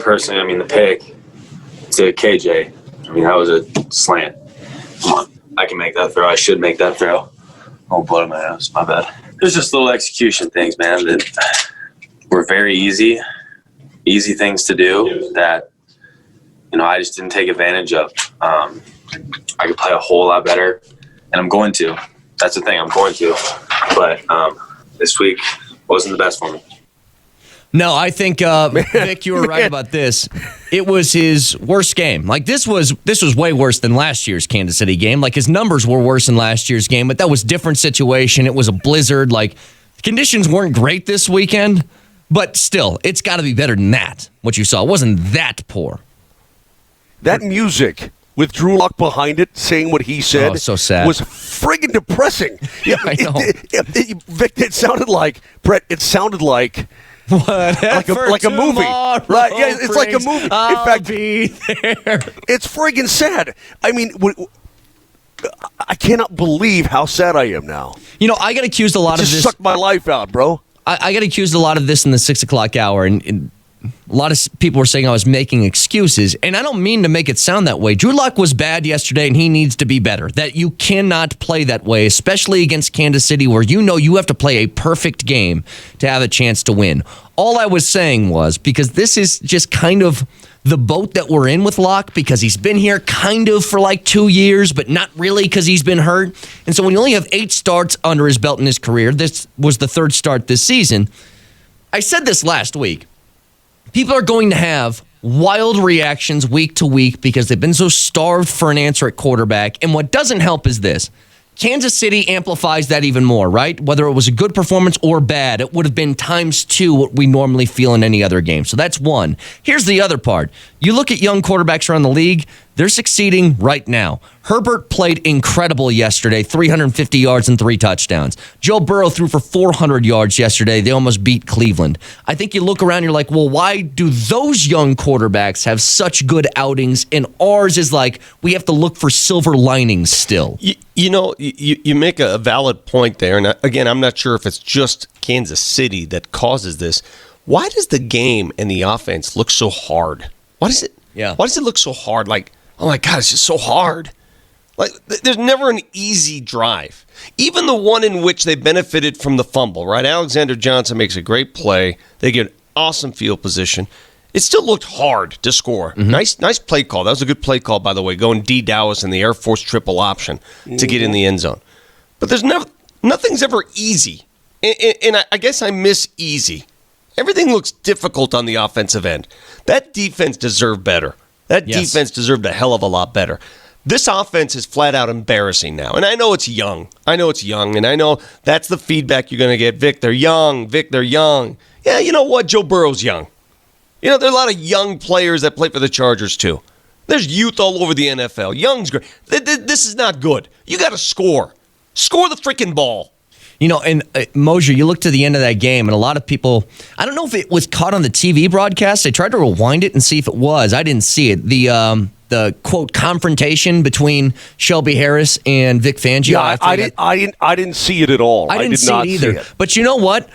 personally, I mean, the pick to KJ, I mean, that was a slant. Come on. I can make that throw. I should make that throw. Oh, blood in my nose. My bad. There's just little execution things, man, that were very easy things to do that, I just didn't take advantage of. I could play a whole lot better, and I'm going to. That's the thing. I'm going to. But this week wasn't the best for me. No, I think, Vic, you were right about this. It was his worst game. Like, this was way worse than last year's Kansas City game. Like, his numbers were worse than last year's game, but that was a different situation. It was a blizzard. Like, conditions weren't great this weekend, but still, it's got to be better than that, what you saw. It wasn't that poor. That music with Drew Lock behind it, saying what he said, so sad. Was friggin' depressing. Yeah, I know. Vic, it sounded like, Brett, like a movie, right? Yeah, it's like a movie. In fact, be there. It's friggin' sad. I mean, I cannot believe how sad I am now. I got accused a lot of this. Just sucked my life out, bro. I got accused a lot of this in the 6 o'clock hour, and a lot of people were saying I was making excuses, and I don't mean to make it sound that way. Drew Lock was bad yesterday, and he needs to be better. That you cannot play that way, especially against Kansas City, where you have to play a perfect game to have a chance to win. All I was saying was, because this is just kind of the boat that we're in with Lock, because he's been here kind of for like 2 years, but not really because he's been hurt. And so when you only have 8 starts under his belt in his career, this was the 3rd start this season. I said this last week. People are going to have wild reactions week to week because they've been so starved for an answer at quarterback. And what doesn't help is this. Kansas City amplifies that even more, right? Whether it was a good performance or bad, it would have been ×2 what we normally feel in any other game. So that's one. Here's the other part. You look at young quarterbacks around the league, they're succeeding right now. Herbert played incredible yesterday, 350 yards and 3 touchdowns. Joe Burrow threw for 400 yards yesterday. They almost beat Cleveland. I think you look around, you're like, well, why do those young quarterbacks have such good outings, and ours is like, we have to look for silver linings still? You make a valid point there, and again, I'm not sure if it's just Kansas City that causes this. Why does the game and the offense look so hard? Why does it look so hard? Like, oh my God, it's just so hard. Like, there's never an easy drive. Even the one in which they benefited from the fumble, right? Alexander Johnson makes a great play. They get awesome field position. It still looked hard to score. Mm-hmm. Nice play call. That was a good play call, by the way, going D. Dallas in the Air Force triple option to get in the end zone. But nothing's ever easy. And I guess I miss easy. Everything looks difficult on the offensive end. That defense deserved better. Defense deserved a hell of a lot better. This offense is flat out embarrassing now. And I know it's young. And I know that's the feedback you're going to get. Vic, they're young. Yeah, you know what? Joe Burrow's young. There are a lot of young players that play for the Chargers, too. There's youth all over the NFL. Young's great. This is not good. You got to score. Score the freaking ball. And Moser, you look to the end of that game, and a lot of people, I don't know if it was caught on the TV broadcast. I tried to rewind it and see if it was. I didn't see it. The quote confrontation between Shelby Harris and Vic Fangio. Yeah, I didn't see it at all. I did not see it either. But you know what?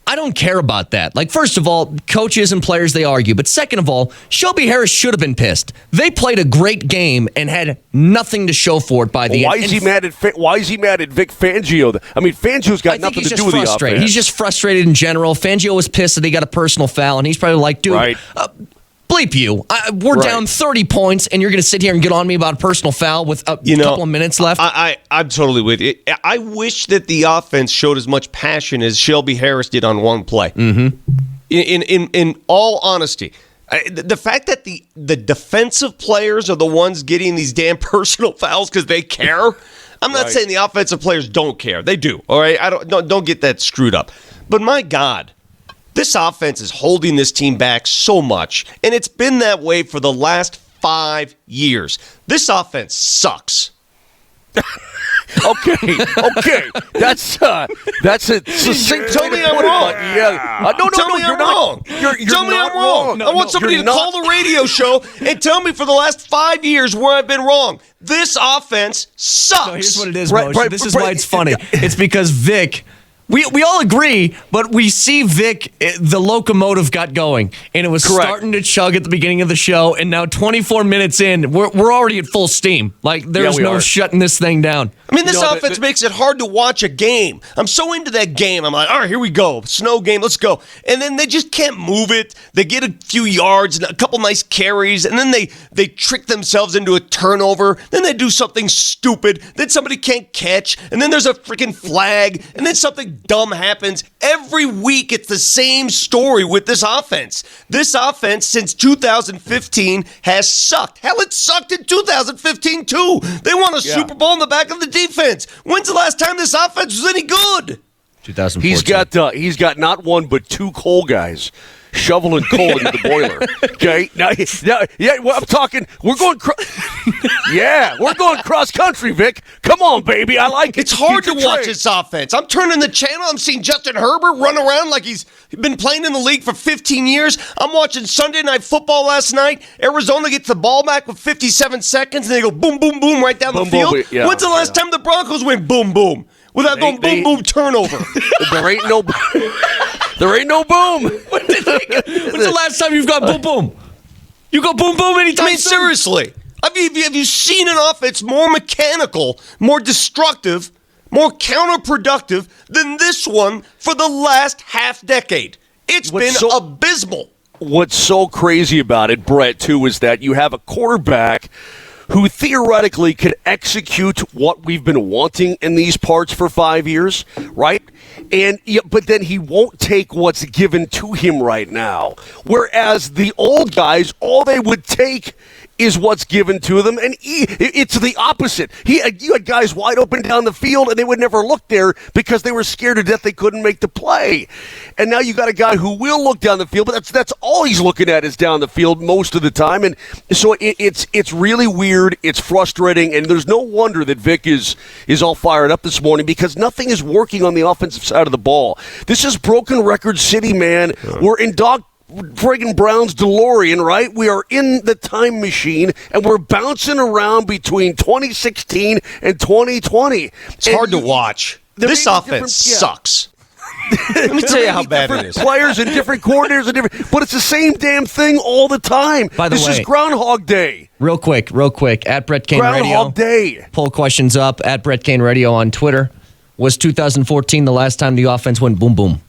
I don't care about that. Like, first of all, coaches and players, they argue. But second of all, Shelby Harris should have been pissed. They played a great game and had nothing to show for it by the end. Why is he mad at Vic Fangio? I mean, Fangio's got nothing to do with the offense. He's just frustrated in general. Fangio was pissed that he got a personal foul, and he's probably like, dude, right. Bleep you. We're down 30 points, and you're going to sit here and get on me about a personal foul with a couple of minutes left? I'm totally with you. I wish that the offense showed as much passion as Shelby Harris did on one play. Mm-hmm. In all honesty, the fact that the defensive players are the ones getting these damn personal fouls because they care. I'm not saying the offensive players don't care. They do. All right, don't get that screwed up. But my God. This offense is holding this team back so much, and it's been that way for the last 5 years. This offense sucks. Okay. That's a succinct. Tell me I'm wrong. No, tell me I'm wrong. Tell me I'm wrong. I want somebody to call the radio show and tell me for the last 5 years where I've been wrong. This offense sucks. No, here's what it is, Moser. This is why it's funny. It's because Vic We all agree, but we see Vic, the locomotive got going, and it was starting to chug at the beginning of the show, and now 24 minutes in, we're already at full steam. Like, there's no shutting this thing down. I mean, this offense makes it hard to watch a game. I'm so into that game. I'm like, all right, here we go. Snow game, let's go. And then they just can't move it. They get a few yards, and a couple nice carries, and then they trick themselves into a turnover. Then they do something stupid. Then somebody can't catch, and then there's a freaking flag, and then something dumb happens. Every week, it's the same story with this offense. This offense, since 2015, has sucked. Hell, it sucked in 2015, too. They won a Super Bowl in the back of the defense. When's the last time this offense was any good? 2014. He's got not one but two coal guys shoveling coal into the boiler. Okay, well, I'm talking. We're going. We're going cross country, Vic. Come on, baby. I like it. It's hard to watch this offense. I'm turning the channel. I'm seeing Justin Herbert run around like he's been playing in the league for 15 years. I'm watching Sunday Night Football last night. Arizona gets the ball back with 57 seconds, and they go boom, boom, boom right down the field. When's the last time the Broncos went boom, boom? Without going boom, boom, turnover. There ain't no boom. When's the last time you've got boom, boom? You go boom, boom anytime soon? Seriously. Have you seen an offense more mechanical, more destructive, more counterproductive than this one for the last half decade? It's been abysmal. What's so crazy about it, Brett, too, is that you have a quarterback who theoretically could execute what we've been wanting in these parts for 5 years, right? But then he won't take what's given to him right now. Whereas the old guys, all they would take is what's given to them, and it's the opposite. You had guys wide open down the field, and they would never look there because they were scared to death they couldn't make the play. And now you got a guy who will look down the field, but that's all he's looking at is down the field most of the time. And so it's really weird. It's frustrating, and there's no wonder that Vic is all fired up this morning because nothing is working on the offensive side of the ball. This is broken record city, man. We're in friggin' Brown's DeLorean, right? We are in the time machine, and we're bouncing around between 2016 and 2020. It's hard to watch. This offense sucks. Let me tell you how bad it is. Players and different coordinators and different, but it's the same damn thing all the time. By the way, this is Groundhog Day. Real quick, at Brett Kane Radio. Groundhog Day. Poll questions up at Brett Kane Radio on Twitter. Was 2014 the last time the offense went boom boom?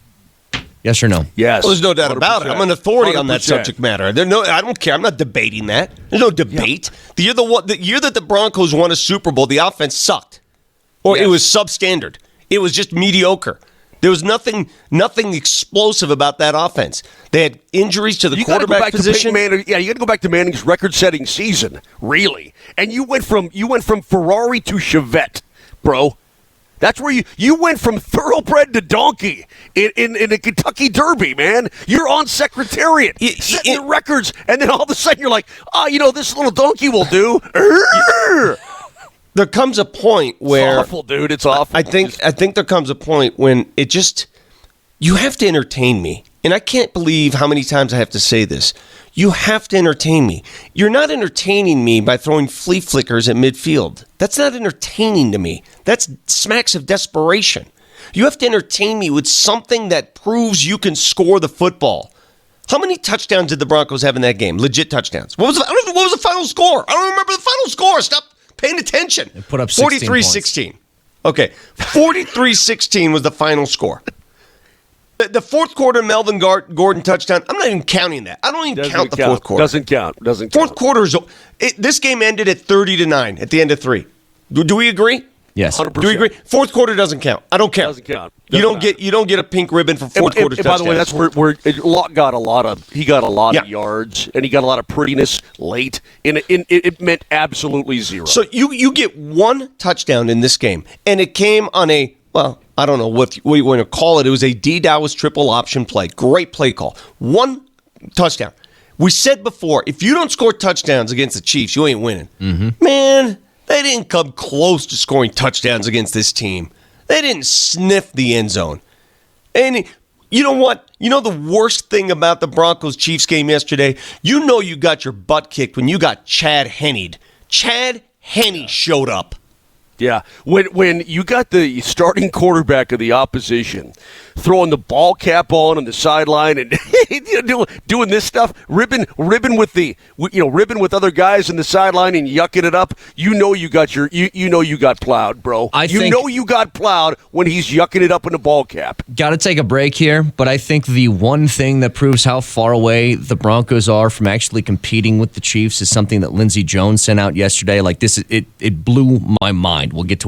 Yes or no? Yes. Well, there's no doubt about it. I'm an authority on that subject matter. I don't care. I'm not debating that. There's no debate. Yeah. The year that the Broncos won a Super Bowl, the offense sucked. Or it was substandard. It was just mediocre. There was nothing explosive about that offense. They had injuries to the quarterback position. You got to go back to Manning's record-setting season, really. And you went from Ferrari to Chevette, bro. That's where you went from thoroughbred to donkey in a Kentucky Derby, man. You're on Secretariat, setting the records, and then all of a sudden you're like, this little donkey will do. There comes a point where it's awful, dude. It's awful. I think there comes a point when it just you have to entertain me, and I can't believe how many times I have to say this. You have to entertain me. You're not entertaining me by throwing flea flickers at midfield. That's not entertaining to me. That's smacks of desperation. You have to entertain me with something that proves you can score the football. How many touchdowns did the Broncos have in that game? Legit touchdowns. What was the final score? I don't remember the final score. Stop paying attention. They put up 43-16. Okay, 43-16 was the final score. The fourth quarter Melvin Gordon touchdown, I'm not even counting that. I don't even count the fourth quarter. Doesn't count. Fourth quarter, this game ended at 30-9 at the end of 3. Do we agree? Yes. 100%. Do we agree? Fourth quarter doesn't count. I don't count. Doesn't count. You don't get a pink ribbon for fourth quarter touchdowns. By the way, that's where Locke got a lot of yards, and he got a lot of prettiness late, and it meant absolutely zero. So you get one touchdown in this game, and it came on I don't know what you want to call it. It was a D. Dowis triple option play. Great play call. One touchdown. We said before, if you don't score touchdowns against the Chiefs, you ain't winning. Mm-hmm. Man, they didn't come close to scoring touchdowns against this team. They didn't sniff the end zone. And you know what? You know the worst thing about the Broncos-Chiefs game yesterday? You know you got your butt kicked when you got Chad Henney'd. Chad Henne showed up. Yeah, when you got the starting quarterback of the opposition throwing the ball cap on the sideline and doing this stuff, ribbing with other guys in the sideline and yucking it up, you know you got plowed, bro. You got plowed when he's yucking it up in the ball cap. Got to take a break here, but I think the one thing that proves how far away the Broncos are from actually competing with the Chiefs is something that Lindsey Jones sent out yesterday. Like this, it blew my mind. We'll get to it.